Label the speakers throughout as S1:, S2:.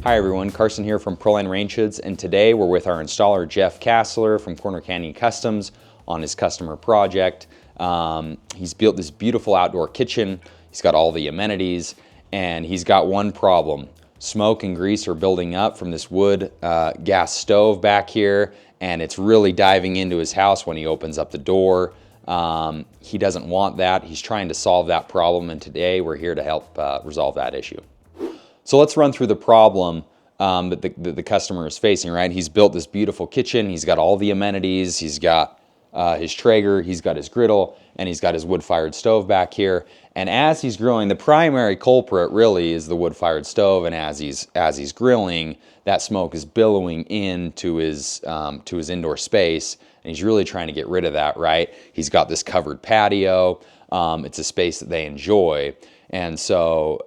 S1: Hi everyone, Carson here from Proline Range Hoods, and today we're with our installer Jeff Kassler from Corner Canyon Customs on his customer project. He's built this beautiful outdoor kitchen, he's got all the amenities, and he's got one problem. Smoke and grease are building up from this wood gas stove back here, and it's really diving into his house when he opens up the door. He doesn't want that. He's trying to solve that problem, and today we're here to help resolve that issue. So let's run through the problem that the customer is facing, right? He's built this beautiful kitchen. He's got all the amenities. He's got his Traeger, he's got his griddle, and he's got his wood-fired stove back here. And as he's grilling, the primary culprit really is the wood-fired stove. And as he's grilling, that smoke is billowing into his indoor space, and he's really trying to get rid of that, right? He's got this covered patio. It's a space that they enjoy. And so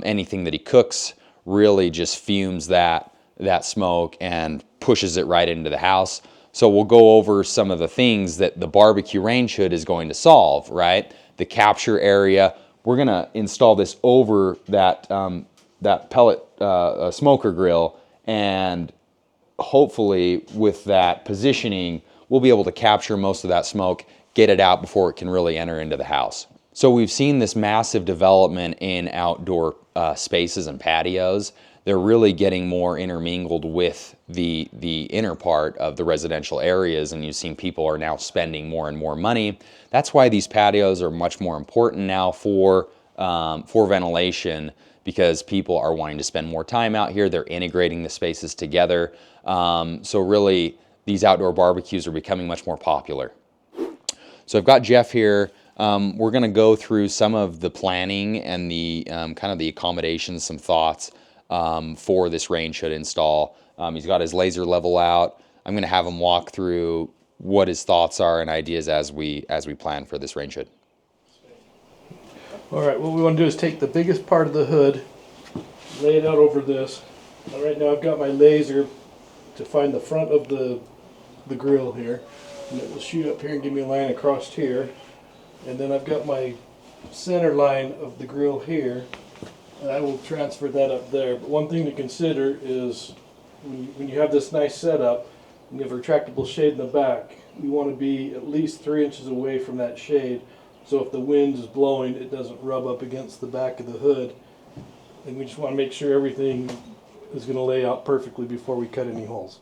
S1: anything that he cooks really just fumes that smoke and pushes it right into the house. So we'll go over some of the things that the barbecue range hood is going to solve, right? The capture area, we're gonna install this over that pellet smoker grill, and hopefully with that positioning, we'll be able to capture most of that smoke, get it out before it can really enter into the house. So we've seen this massive development in outdoor spaces and patios. They're really getting more intermingled with the inner part of the residential areas, and you've seen people are now spending more and more money. That's why these patios are much more important now for ventilation, because people are wanting to spend more time out here. They're integrating the spaces together. So really, these outdoor barbecues are becoming much more popular. So I've got Jeff here. We're going to go through some of the planning and the kind of the accommodations, some thoughts for this range hood install. He's got his laser level out. I'm going to have him walk through what his thoughts are and ideas as we plan for this range hood.
S2: All right, what we want to do is take the biggest part of the hood, lay it out over this. Now, right now I've got my laser to find the front of the grill here, and it will shoot up here and give me a line across here. And then I've got my center line of the grill here, and I will transfer that up there. But one thing to consider is when you have this nice setup and you have a retractable shade in the back, you want to be at least 3 inches away from that shade, so if the wind is blowing, it doesn't rub up against the back of the hood. And we just want to make sure everything is going to lay out perfectly before we cut any holes.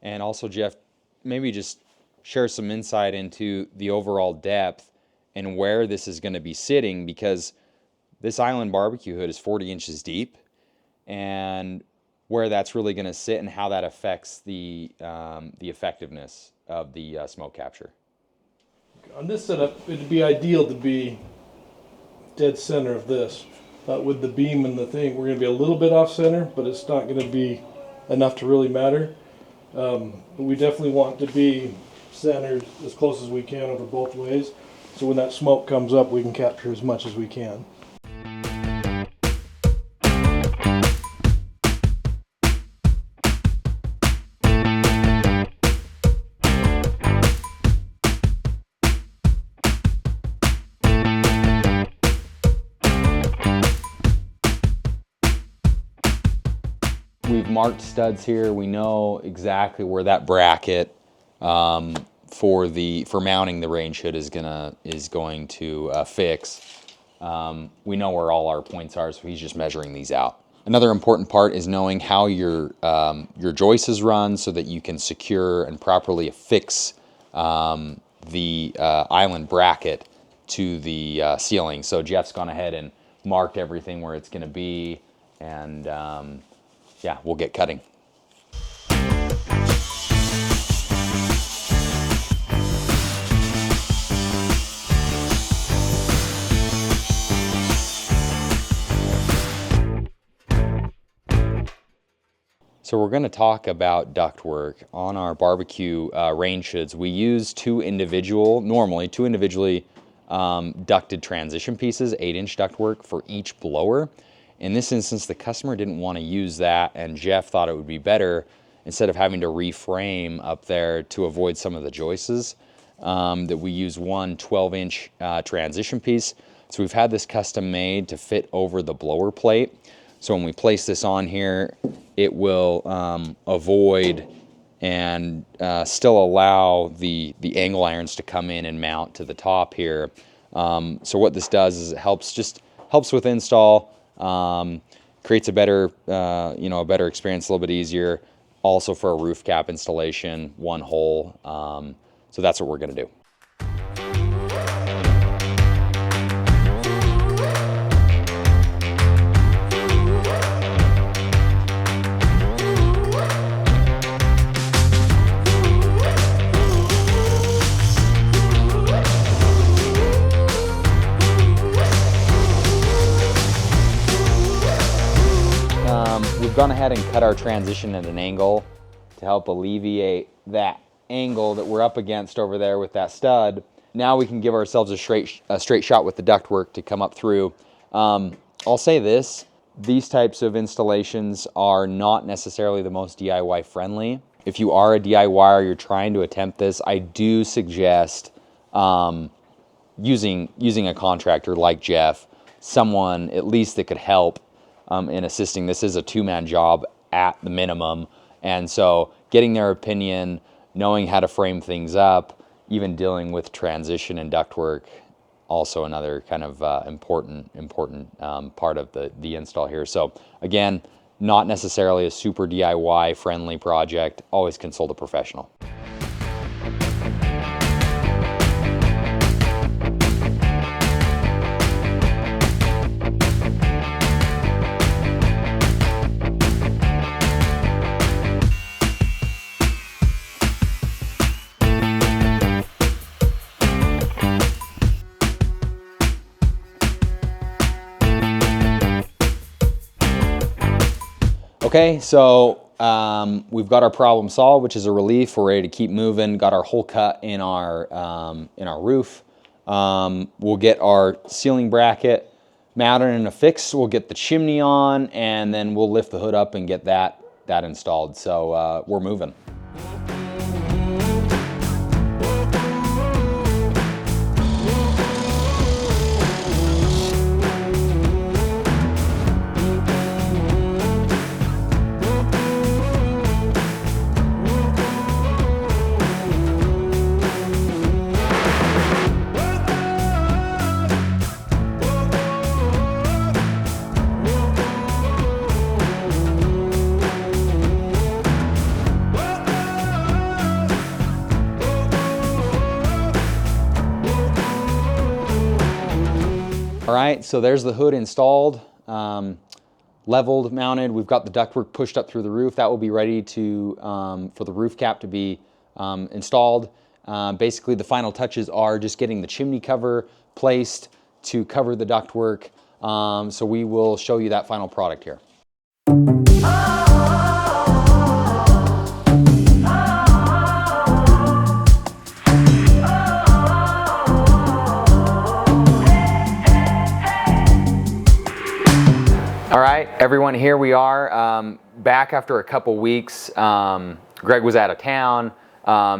S1: And also, Jeff, maybe just share some insight into the overall depth and where this is going to be sitting, because this island barbecue hood is 40 inches deep, and where that's really going to sit and how that affects the effectiveness of the smoke capture.
S2: On this setup, it'd be ideal to be dead center of this. With the beam and the thing, we're going to be a little bit off center, but it's not going to be enough to really matter. But we definitely want to be centered as close as we can over both ways, so when that smoke comes up, we can capture as much as we can.
S1: We've marked studs here. We know exactly where that bracket for mounting the range hood is going to fix. We know where all our points are, so he's just measuring these out. Another important part is knowing how your joists run so that you can secure and properly affix the island bracket to the ceiling. So Jeff's gone ahead and marked everything where it's going to be, and yeah, we'll get cutting. So we're going to talk about ductwork. On our barbecue range hoods, we use two individually ducted transition pieces, 8-inch ductwork for each blower. In this instance, the customer didn't want to use that, and Jeff thought it would be better, instead of having to reframe up there to avoid some of the joists, that we use one 12-inch transition piece. So we've had this custom made to fit over the blower plate. So when we place this on here, it will avoid and still allow the angle irons to come in and mount to the top here. So what this does is it helps with install, creates a better a better experience, a little bit easier. Also for a roof cap installation, one hole. So that's what we're going to do. We've gone ahead and cut our transition at an angle to help alleviate that angle that we're up against over there with that stud. Now we can give ourselves a straight shot with the ductwork to come up through. I'll say this, these types of installations are not necessarily the most DIY friendly. If you are a DIYer, you're trying to attempt this, I do suggest using a contractor like Jeff, someone at least that could help in assisting. This is a two-man job at the minimum, and so getting their opinion, knowing how to frame things up, even dealing with transition and ductwork, also another kind of important part of the install here. So again, not necessarily a super DIY friendly project. Always consult a professional. Okay, so we've got our problem solved, which is a relief. We're ready to keep moving. Got our hole cut in our roof. We'll get our ceiling bracket mounted and affixed. We'll get the chimney on, and then we'll lift the hood up and get that installed. So we're moving. All right, so there's the hood installed, leveled, mounted. We've got the ductwork pushed up through the roof. That will be ready to for the roof cap to be installed. Basically, the final touches are just getting the chimney cover placed to cover the ductwork. So we will show you that final product here. All right, everyone, here we are back after a couple weeks. Greg was out of town.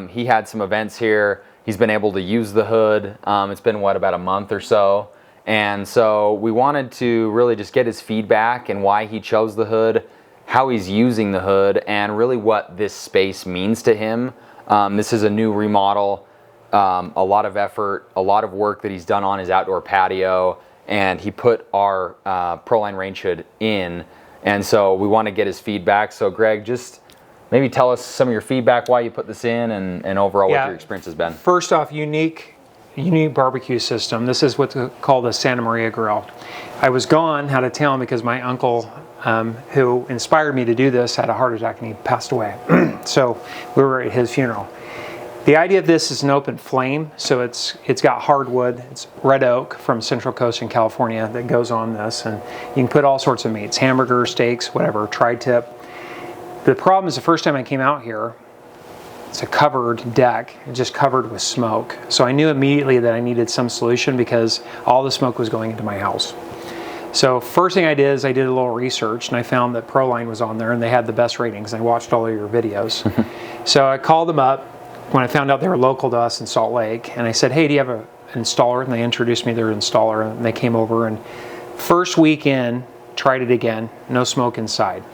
S1: He had some events here. He's been able to use the hood. It's been, what, about a month or so? And so we wanted to really just get his feedback and why he chose the hood, how he's using the hood, and really what this space means to him. This is a new remodel, a lot of effort, a lot of work that he's done on his outdoor patio, and he put our Proline range hood in, and so we want to get his feedback. So Greg, just maybe tell us some of your feedback, why you put this in, and overall what your experience has been.
S3: First off, unique barbecue system. This is what's called a Santa Maria grill. I was gone out of town because my uncle, who inspired me to do this, had a heart attack and he passed away. So we were at his funeral. The idea of this is an open flame, so it's got hardwood. It's red oak from Central Coast in California that goes on this, and you can put all sorts of meats, hamburgers, steaks, whatever, tri-tip. The problem is the first time I came out here, it's a covered deck, just covered with smoke. So I knew immediately that I needed some solution because all the smoke was going into my house. So first thing I did is I did a little research, and I found that Proline was on there and they had the best ratings. I watched all of your videos. So I called them up when I found out they were local to us in Salt Lake, and I said, hey, do you have an installer? And they introduced me to their installer, and they came over, and first week in, tried it again, no smoke inside.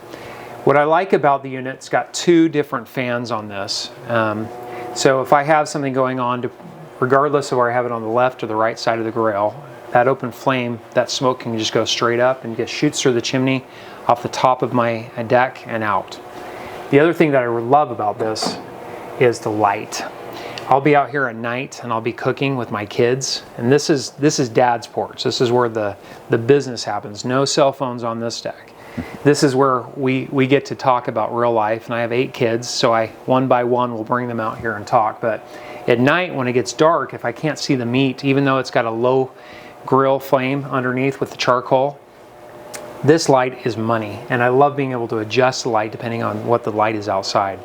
S3: What I like about the unit, it's got 2 different fans on this. So if I have something going on, regardless of where I have it on the left or the right side of the grill, that open flame, that smoke can just go straight up and just shoots through the chimney off the top of my deck and out. The other thing that I love about this is the light. I'll be out here at night and I'll be cooking with my kids, and this is Dad's porch. This is where the business happens. No cell phones on this deck. This is where we get to talk about real life, and I have 8 kids, so I one by one will bring them out here and talk. But at night when it gets dark, if I can't see the meat, even though it's got a low grill flame underneath with the charcoal, this light is money, and I love being able to adjust the light depending on what the light is outside.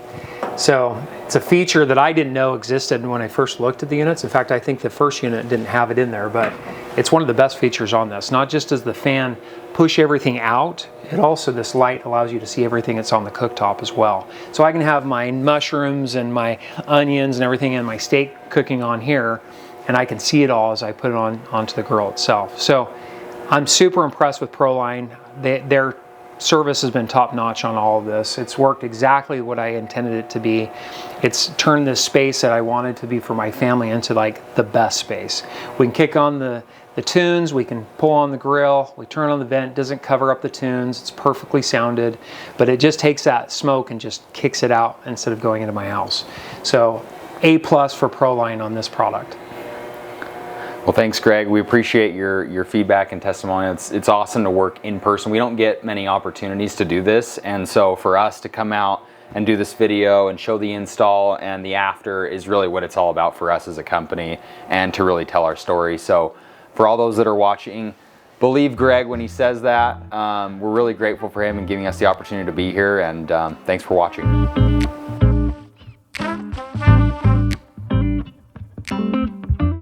S3: So it's a feature that I didn't know existed when I first looked at the units. In fact, I think the first unit didn't have it in there, but it's one of the best features on this. Not just does the fan push everything out, it also, this light allows you to see everything that's on the cooktop as well. So I can have my mushrooms and my onions and everything and my steak cooking on here, and I can see it all as I put it onto the grill itself. So I'm super impressed with Proline. Their service has been top notch on all of this. It's worked exactly what I intended it to be. It's turned this space that I wanted to be for my family into like the best space. We can kick on the tunes, we can pull on the grill, we turn on the vent, doesn't cover up the tunes, it's perfectly sounded, but it just takes that smoke and just kicks it out instead of going into my house. So A+ for Proline on this product.
S1: Well, thanks, Greg. We appreciate your feedback and testimony. It's awesome to work in person. We don't get many opportunities to do this, and so for us to come out and do this video and show the install and the after is really what it's all about for us as a company, and to really tell our story. So for all those that are watching, believe Greg when he says that. We're really grateful for him and giving us the opportunity to be here, and thanks for watching.